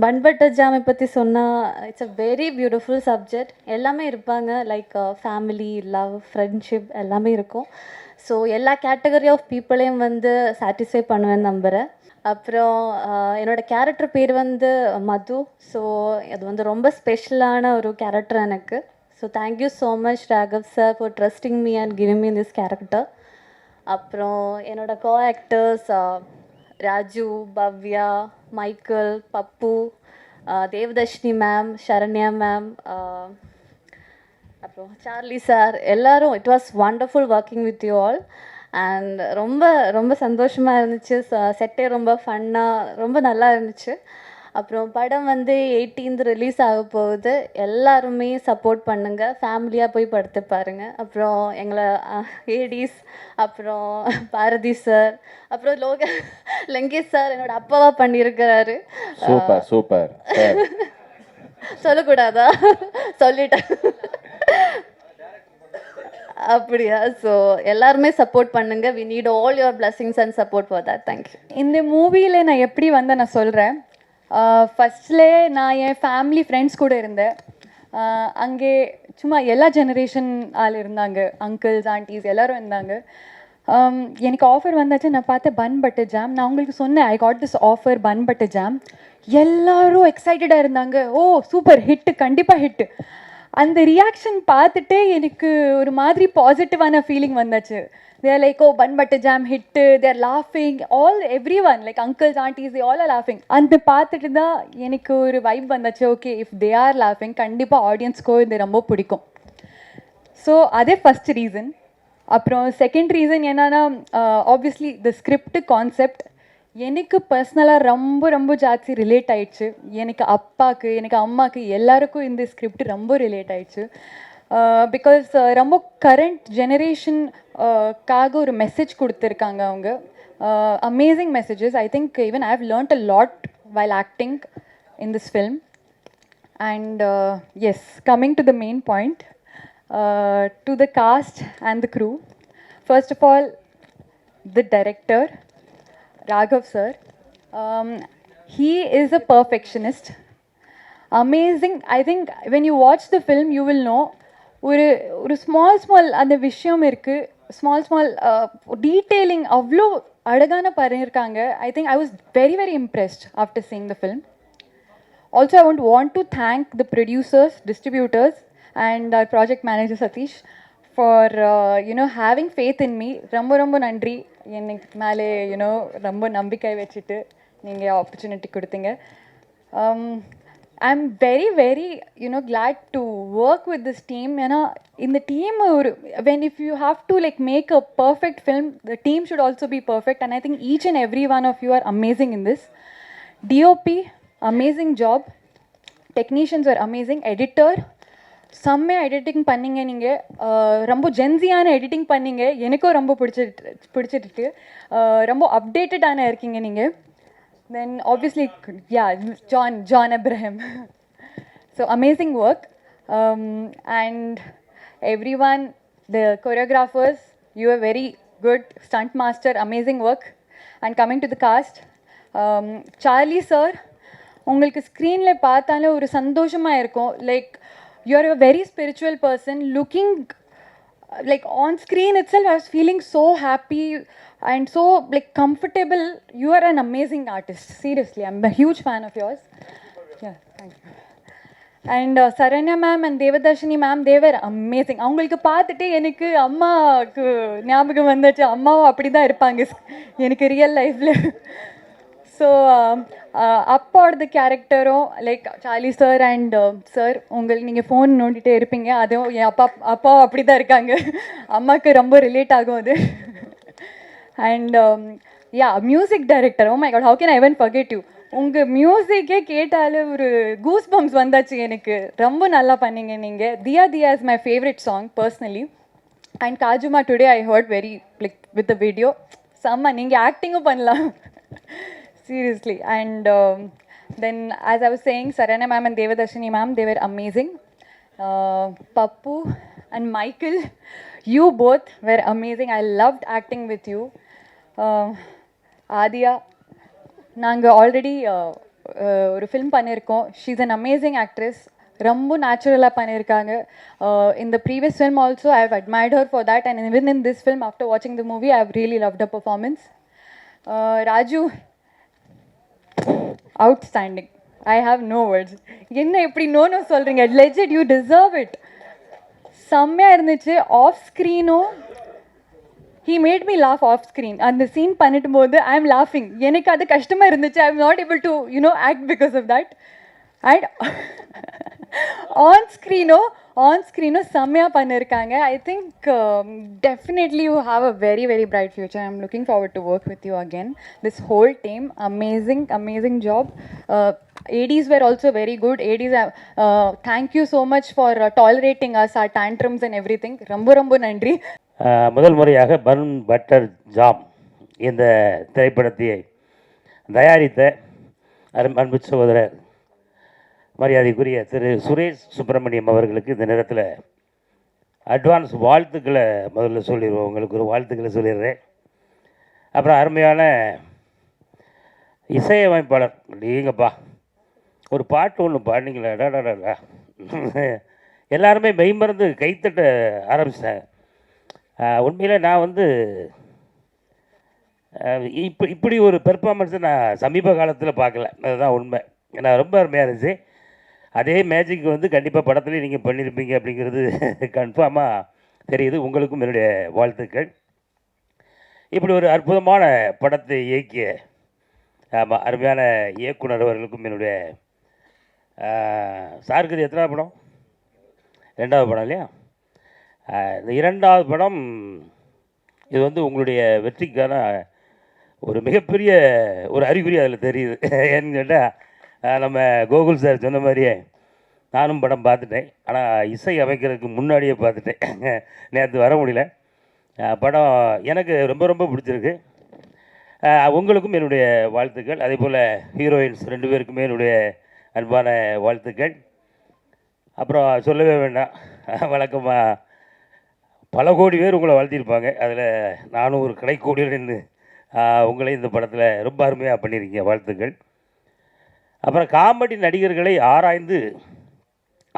Bun butter ஜாமை பற்றி சொன்னால் it's a very beautiful subject. எல்லாமே இருப்பாங்க, லைக் ஃபேமிலி, லவ், ஃப்ரெண்ட்ஷிப் எல்லாமே இருக்கும். ஸோ எல்லா கேட்டகரி ஆஃப் பீப்புளையும் வந்து சாட்டிஸ்ஃபை பண்ணுவேன்னு நம்புகிறேன். அப்புறம் என்னோடய கேரக்டர் பேர் வந்து மது. ஸோ அது வந்து ரொம்ப ஸ்பெஷலான ஒரு கேரக்டர் எனக்கு. So thank you so much Raghav sir for trusting me and giving me this character. அப்புறம் என்னோடய co actors Raju, Bhavya, Michael, Pappu, Devadarshini ma'am, Saranya ma'am, அப்புறம் சார்லி சார், எல்லோரும். It was wonderful working with you all. And ரொம்ப ரொம்ப சந்தோஷமாக இருந்துச்சு. செட்டே ரொம்ப ஃபன்னாக ரொம்ப நல்லா இருந்துச்சு. அப்புறம் படம் வந்து 18th ரிலீஸ் ஆக போகுது. எல்லாருமே சப்போர்ட் பண்ணுங்கள், ஃபேமிலியாக போய் படுத்து பாருங்கள். அப்புறம் எங்களை ஏடிஸ், அப்புறம் பாரதி சார், அப்புறம் லங்கேஷ் சார் என்னோட அப்பாவா பண்ணியிருக்கிறாரு. Super super. சொல்லக்கூடாதா? சொல்லிட்டேன். அப்படியா? ஸோ எல்லாருமே சப்போர்ட் பண்ணுங்க. We need all your blessings and support for that. Thank you. இந்த மூவியில் நான் எப்படி வந்து நான் சொல்கிறேன். ஃபஸ்ட்லேயே நான் என் ஃபேமிலி ஃப்ரெண்ட்ஸ் கூட இருந்தேன். அங்கே சும்மா எல்லா ஜெனரேஷன் ஆள் இருந்தாங்க, அங்கிள்ஸ் ஆண்டிஸ் எல்லோரும் இருந்தாங்க. எனக்கு ஆஃபர் வந்தாச்சு. நான் பார்த்தேன் பன் பட்டர் ஜாம். நான் உங்களுக்கு சொன்னேன் I got this offer bun butter jam. எல்லோரும் எக்ஸைட்டடாக இருந்தாங்க. ஓ சூப்பர், ஹிட்டு, கண்டிப்பாக ஹிட்டு. அந்த ரியாக்ஷன் பார்த்துட்டே எனக்கு ஒரு மாதிரி பாசிட்டிவான ஃபீலிங் வந்தாச்சு. தேர் like oh bun butter jam hit, தேர் லாஃபிங், every one like uncles Andes, all R லாஃபிங். அந்த பார்த்துட்டு தான் எனக்கு ஒரு வைப் வந்தாச்சு. ஓகே, இஃப் தே ஆர் லாஃபிங் கண்டிப்பாக ஆடியன்ஸ்க்கோ இது ரொம்ப பிடிக்கும். ஸோ அதே ஃபஸ்ட் ரீசன். அப்புறம் செகண்ட் ரீசன் என்னன்னா, ஆப்வியஸ்லி த ஸ்கிரிப்ட் கான்செப்ட் எனக்கு பர்சனலாக ரொம்ப ரொம்ப ஜாஸ்தி ரிலேட் ஆயிடுச்சு. எனக்கு அப்பாவுக்கு, எனக்கு அம்மாவுக்கு, எல்லாருக்கும் இந்த ஸ்கிரிப்ட் ரொம்ப ரிலேட் ஆயிடுச்சு. பிகாஸ் ரொம்ப கரண்ட் ஜெனரேஷன்காக ஒரு மெசேஜ் கொடுத்துருக்காங்க அவங்க. Amazing messages. I think even I have learnt a lot while acting in this film. And yes, coming to the main point, to the cast and the crew. First of all, the director, Raghav sir. He is a perfectionist. Amazing. I think when you watch the film, you will know. ஒரு small அந்த விஷயம் இருக்குது. Small detailing அவ்வளோ அழகான பண்ணியிருக்காங்க. I think I was very very impressed after seeing the film. Also, I want to thank the producers, distributors, and our project manager Satish for having faith in me. ரொம்ப நன்றி. எனக்கு மேலே ரொம்ப நம்பிக்கை வச்சுட்டு நீங்கள் ஆப்பர்ச்சுனிட்டி கொடுத்தீங்க. I'm very very glad to work with this team. ஏன்னா இந்த team if you have to like make a perfect film, the team should also be perfect, and I think each and every one of you are amazing in this. DOP, amazing job. Technicians are amazing. Editor, செம்மையாக editing பண்ணிங்க. நீங்கள் ரொம்ப ஜென்சியான editing பண்ணிங்க. எனக்கும் ரொம்ப பிடிச்சிருக்கு. ரொம்ப அப்டேட்டடான இருக்கீங்க நீங்கள். Then obviously John Abraham. So amazing work. And every one, the choreographers, you are very good. Stunt master, amazing work. And coming to the cast, Charlie sir, உங்களுக்கு ஸ்க்ரீனில் பார்த்தாலே ஒரு சந்தோஷமாக இருக்கும். Like you are a very spiritual person. Looking like on screen itself, I was feeling so happy and so like comfortable. You are an amazing artist. Seriously, I'm a huge fan of yours. Yeah, thank you. And Saranya ma'am and Devadarshini ma'am, they were amazing. அவங்களுக்கு பார்த்துட்டு எனக்கு அம்மாவுக்கு ஞாபகம் வந்துச்சு. அம்மாவும் அப்படி தான் இருப்பாங்க எனக்கு ரியல் லைஃப்பில். ஸோ அப்பாவோட கேரக்டரும் like Charlie sir and sir, நீங்கள் ஃபோன் நோண்டிகிட்டே இருப்பீங்க. அதுவும் என் அப்பாவும் அப்படி தான் இருக்காங்க. அம்மாவுக்கு ரொம்ப ரிலேட் ஆகும் அது. And music director, oh my God, how can I even forget you. உங்கள் மியூசிக்கே கேட்டாலே ஒரு கூஸ் பம்ப்ஸ் வந்தாச்சு எனக்கு. ரொம்ப நல்லா பண்ணீங்க நீங்கள். தியா தியா is my favourite song personally. And காஜுமா, today I heard very like with the video செம்ம. நீங்கள் ஆக்டிங்கும் பண்ணலாம். Seriously. And then, as I was saying, Saranya ma'am and Devadarshini ma'am, they were amazing. Pappu and Michael, you both were amazing. I loved acting with you. Adia, நாங்கள் already ஒரு film பண்ணியிருக்கோம். She is an amazing actress. ரொம்ப நேச்சுரலாக பண்ணியிருக்காங்க. In the previous film also I have admired her for that, and even in this film after watching the movie I have really loved her performance. Raju, outstanding. I have no words. என்ன இப்படி no சொல்கிறீங்க? Legit, you deserve it. செம்மையாக இருந்துச்சு. Off ஸ்க்ரீனும் he made me laugh off screen. அந்த scene பண்ணிட்டு போது I am laughing. எனக்கு அது கஷ்டமாக இருந்துச்சு. I am not able to act because of that. And on screen செம்மையாக பண்ணியிருக்காங்க. I think definitely you have a very very bright future. I am looking forward to work with you again. This whole team, amazing job. ADs were also very good. ADs, thank you so much for tolerating us, our tantrums and everything. ரொம்ப நன்றி. முதல் முறையாக bun butter jam இந்த திரைப்படத்தை தயாரித்த அன்பு சகோதரர் மரியாதைக்குரிய திரு சுரேஷ் சுப்பிரமணியம் அவர்களுக்கு இந்த நேரத்தில் அட்வான்ஸ் வாழ்த்துக்களை முதல்ல சொல்லிடுவோம். உங்களுக்கு ஒரு வாழ்த்துக்களை சொல்லிடுறேன். அப்புறம் அருமையான இசையமைப்பாளர் நீங்கப்பா ஒரு பாட்டு ஒன்று பாடினீங்களா, டாடாடா எல்லாருமே மெய்மறந்து கைத்தட்ட ஆரம்பிச்சிட்டாங்க. உண்மையில் நான் வந்து இப்படி ஒரு பெர்ஃபார்மன்ஸை நான் சமீப காலத்தில் பார்க்கல. அதுதான் உண்மை. ஏன்னா ரொம்ப அருமையாக இருந்துச்சு. அதே மேஜிக் வந்து கண்டிப்பாக படத்துலேயும் நீங்கள் பண்ணியிருப்பீங்க அப்படிங்கிறது கன்ஃபார்மாக தெரியுது. உங்களுக்கும் என்னுடைய வாழ்த்துக்கள். இப்படி ஒரு அற்புதமான படத்தை இயக்கிய அருமையான இயக்குனர் அவர்களுக்கும் என்னுடைய சாருக்கு இது எத்தனாவது படம்? 2வது படம் இல்லையா? இந்த 2வது படம் இது வந்து உங்களுடைய வெற்றிக்கான ஒரு மிகப்பெரிய ஒரு அறிகுறி அதில் தெரியுது. ஏன்னு கேட்டால் நம்ம கோகுல் சார் சொன்ன மாதிரியே நானும் படம் பார்த்துட்டேன். ஆனால் இசை அமைக்கிறதுக்கு முன்னாடியே பார்த்துட்டேன். நேற்று வர முடியல. படம் எனக்கு ரொம்ப பிடிச்சிருக்கு. உங்களுக்கும் என்னுடைய வாழ்த்துக்கள். அதே போல் ஹீரோயின்ஸ் 2 பேருக்குமே என்னுடைய அன்பான வாழ்த்துக்கள். அப்புறம் சொல்லவே வேண்டாம், வழக்கமாக பல கோடி பேர் உங்களை வாழ்த்தியிருப்பாங்க. அதில் நானும் ஒரு கடைக்கோடியில் நின்று உங்களையும் இந்த படத்தில் ரொம்ப அருமையாக பண்ணியிருக்கீங்க. வாழ்த்துக்கள். அப்புறம் காமெடி நடிகர்களை ஆராய்ந்து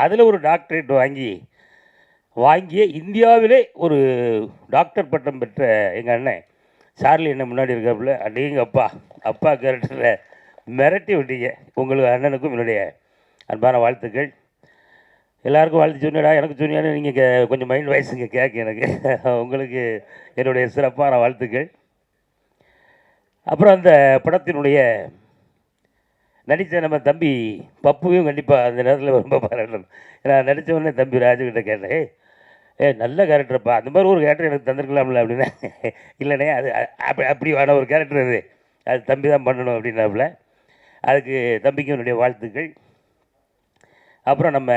அதில் ஒரு டாக்டரேட் வாங்கிய இந்தியாவிலே ஒரு டாக்டர் பட்டம் பெற்ற எங்கள் அண்ணன் சார்லி என்ன முன்னாடி இருக்காப்புல, அடிங்க அப்பா கேரக்டரில் மிரட்டி விட்டீங்க. உங்களுக்கு அண்ணனுக்கும் என்னுடைய அன்பான வாழ்த்துக்கள். எல்லாருக்கும் வாழ்த்து சொன்னடா, எனக்கு சொன்னியானு நீங்கள் கொஞ்சம் மைண்ட் வாய்ஸுங்க கேட்க எனக்கு. உங்களுக்கு என்னுடைய சிறப்பான வாழ்த்துக்கள். அப்புறம் அந்த படத்தினுடைய நடித்த நம்ம தம்பி பப்புவையும் கண்டிப்பாக அந்த நேரத்தில் ரொம்ப பாராட்டணும். நான் நடித்த உடனே தம்பி ராஜுக்கிட்ட கேட்டேன், நல்ல கேரக்டர்ப்பா, அந்த மாதிரி ஒரு கேரக்டர் எனக்கு தந்திருக்கலாம்ல அப்படின்னா, இல்லைண்ணே அது அப்படியான ஒரு கேரக்டர் அது தம்பி தான் பண்ணணும் அப்படின்னாப்புல. அதுக்கு தம்பிக்கு என்னுடைய வாழ்த்துக்கள். அப்புறம் நம்ம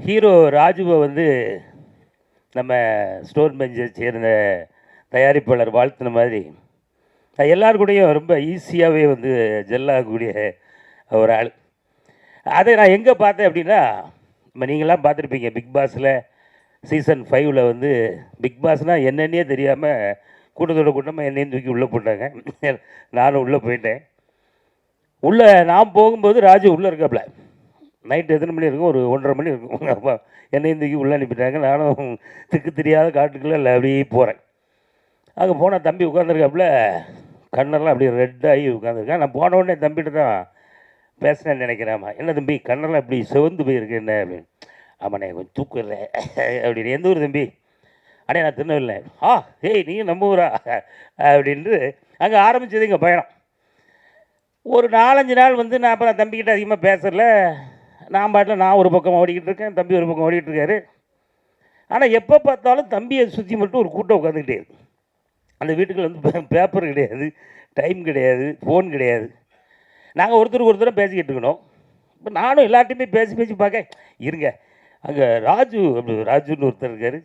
ஹீரோ ராஜுவை வந்து நம்ம ஸ்டோன் பெஞ்சை சேர்ந்த தயாரிப்பாளர் வாழ்த்தின மாதிரி எல்லாருக்கூடையும் ரொம்ப ஈஸியாகவே வந்து ஜெல்லாகக்கூடிய ஒரு ஆள். அதை நான் எங்கே பார்த்தேன் அப்படின்னா, நம்ம நீங்களாம் பார்த்துருப்பீங்க பிக் பாஸில் சீசன் 5 வந்து பிக் பாஸ்னால் என்னென்னே தெரியாமல் கூட்டமாக என்னையும் தூக்கி உள்ளே போட்டாங்க. நானும் உள்ளே போயிட்டேன். உள்ளே நான் போகும்போது ராஜு உள்ளே இருக்காப்புல. நைட்டு எத்தனை மணி இருக்கும்? ஒரு 1:30 மணி இருக்கும். அப்பா என்னையும் தூக்கி உள்ளே அனுப்பிட்டாங்க. நானும் திக்கு தெரியாத காட்டுக்குள்ளே இல்லை அப்படியே போகிறேன். அங்கே போனால் தம்பி உட்காந்துருக்காப்புல, கண்ணெல்லாம் அப்படியே ரெட்டாகி உட்காந்துருக்கேன். நான் போன உடனே தம்பிகிட்ட தான் பேசினேன்னு நினைக்கிறேம்மா. என்ன தம்பி கண்ணெல்லாம் இப்படி சிவந்து போயிருக்கு என்ன அப்படின்னு. ஆமாண்ணே கொஞ்சம் தூக்கம் இல்லை அப்படின்னு. எந்த ஊர் தம்பி? அண்ணே நான் திருநெல்வேலி. ஏய் நீங்கள் நம்ம ஊரா அப்படின்ட்டு அங்கே ஆரம்பித்தது எங்கள் பயணம். ஒரு 4-5 நாள் வந்து நான் அப்புறம் தம்பிக்கிட்ட அதிகமாக பேசல. நான் பாட்டில் நான் ஒரு பக்கம் ஓடிக்கிட்டு இருக்கேன், தம்பி ஒரு பக்கம் ஓடிக்கிட்டு இருக்காரு. ஆனால் எப்போ பார்த்தாலும் தம்பியை சுற்றி மட்டும் ஒரு கூட்டம் உட்காந்துக்கிட்டே இருக்கு. அந்த வீட்டுக்குள்ள வந்து பேப்பர் கிடையாது, டைம் கிடையாது, ஃபோன் கிடையாது. நாங்கள் ஒருத்தர் பேசிக்கிட்டு இருக்கணும். இப்போ நானும் எல்லார்ட்டையுமே பேசி பார்க்க இருங்க. அங்கே ராஜுன்னு ஒருத்தர் இருக்கார்,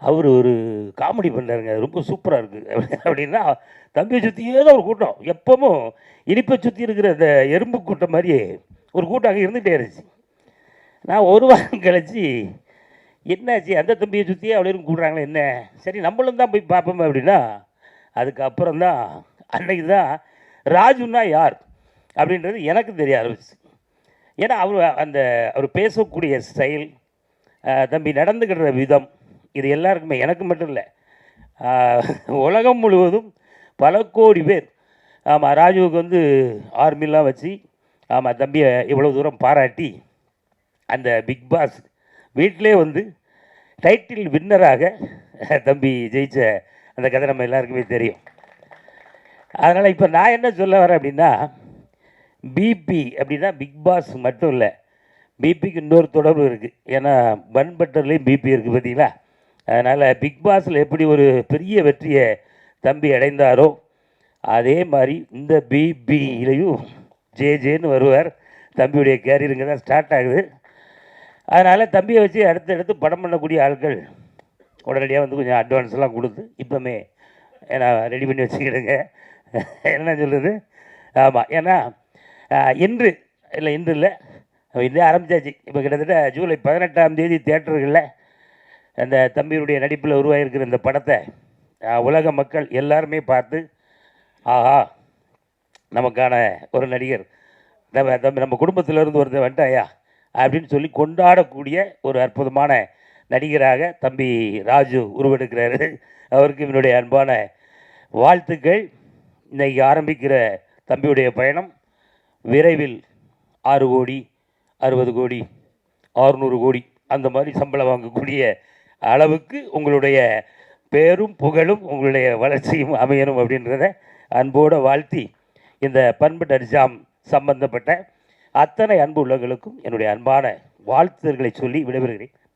அவர் ஒரு காமெடி பண்ணுறாருங்க, ரொம்ப சூப்பராக இருக்குது அப்படின்னா தம்பியை சுற்றியே தான் ஒரு கூட்டம். எப்பவும் இனிப்பை சுற்றி இருக்கிற அந்த எறும்பு கூட்டம் மாதிரியே ஒரு கூட்டம் அங்கே இருந்துகிட்டே இருந்துச்சு. நான் ஒரு வாரம் கழிச்சு என்னாச்சு அந்த தம்பியை சுற்றியே அவ்வளோ கூப்பிட்றாங்களே என்ன, சரி நம்மளும் தான் போய் பார்ப்போம் அப்படின்னா அதுக்கப்புறம் தான் அன்னைக்கு தான் ராஜுன்னா யார், அப்படின்றது எனக்கு தெரிய ஆரம்பிச்சு. ஏன்னா அவர் பேசக்கூடிய ஸ்டைல், தம்பி நடந்துக்கிற விதம், இது எல்லாருக்குமே, எனக்கு மட்டும் இல்லை, உலகம் முழுவதும் பல கோடி பேர், ஆமாம், ராஜுவுக்கு வந்து ஆர்மிலாம் வச்சு, ஆமாம், தம்பியை இவ்வளோ தூரம் பாராட்டி அந்த பிக் பாஸ் வீட்டிலே வந்து டைட்டில் வின்னராக தம்பி ஜெயிச்ச அந்த கதை நம்ம எல்லாருக்குமே தெரியும். அதனால் இப்போ நான் என்ன சொல்ல வரேன் அப்படின்னா, பிபி அப்படின்னா பிக் பாஸ் மட்டும் இல்லை, பிபிக்கு இன்னொரு தொடர்பு இருக்குது. ஏன்னா பன் பட்டர்லேயும் பிபி இருக்குது பார்த்தீங்களா. அதனால் பிக் பாஸில் எப்படி ஒரு பெரிய வெற்றியை தம்பி அடைந்தாரோ அதே மாதிரி இந்த பிபியிலையும் ஜேன்னு வருவார். தம்பியுடைய கேரியருங்க தான் ஸ்டார்ட் ஆகுது. அதனால் தம்பியை வச்சு அடுத்தடுத்து படம் பண்ணக்கூடிய ஆட்கள் உடனடியாக வந்து கொஞ்சம் அட்வான்ஸ்லாம் கொடுத்து இப்போமே ஏன்னா ரெடி பண்ணி வச்சுக்கிடுங்க. என்ன சொல்கிறது, ஆமாம், ஏன்னா இன்று இல்லை இதே ஆரம்பித்தாச்சு. இப்போ கிட்டத்தட்ட ஜூலை 18ஆம் தேதி தியேட்டர்களில் அந்த தம்பியுடைய நடிப்பில் உருவாகிருக்கிற இந்த படத்தை உலக மக்கள் எல்லாருமே பார்த்து, ஆஹா, நமக்கான ஒரு நடிகர் நம்ம குடும்பத்திலேருந்து ஒருத்தர் வந்துட்டாயா அப்படின்னு சொல்லி கொண்டாடக்கூடிய ஒரு அற்புதமான நடிகராக தம்பி ராஜு உருவெடுக்கிறாரு. அவருக்கு என்னுடைய அன்பான வாழ்த்துக்கள். இன்றைக்கி ஆரம்பிக்கிற தம்பியுடைய பயணம் விரைவில் 6 கோடி 60 கோடி 600 கோடி அந்த மாதிரி சம்பளம் வாங்கக்கூடிய அளவுக்கு உங்களுடைய பேரும் புகழும் உங்களுடைய வளர்ச்சியும் அமையணும் அப்படின்றத அன்போடு வாழ்த்தி, இந்த பண்பு டர்ஜாம் சம்பந்தப்பட்ட அத்தனை அன்பு உள்ளவர்களுக்கும் என்னுடைய அன்பான வாழ்த்துதல்களை சொல்லி விடைபெறுகிறேன்.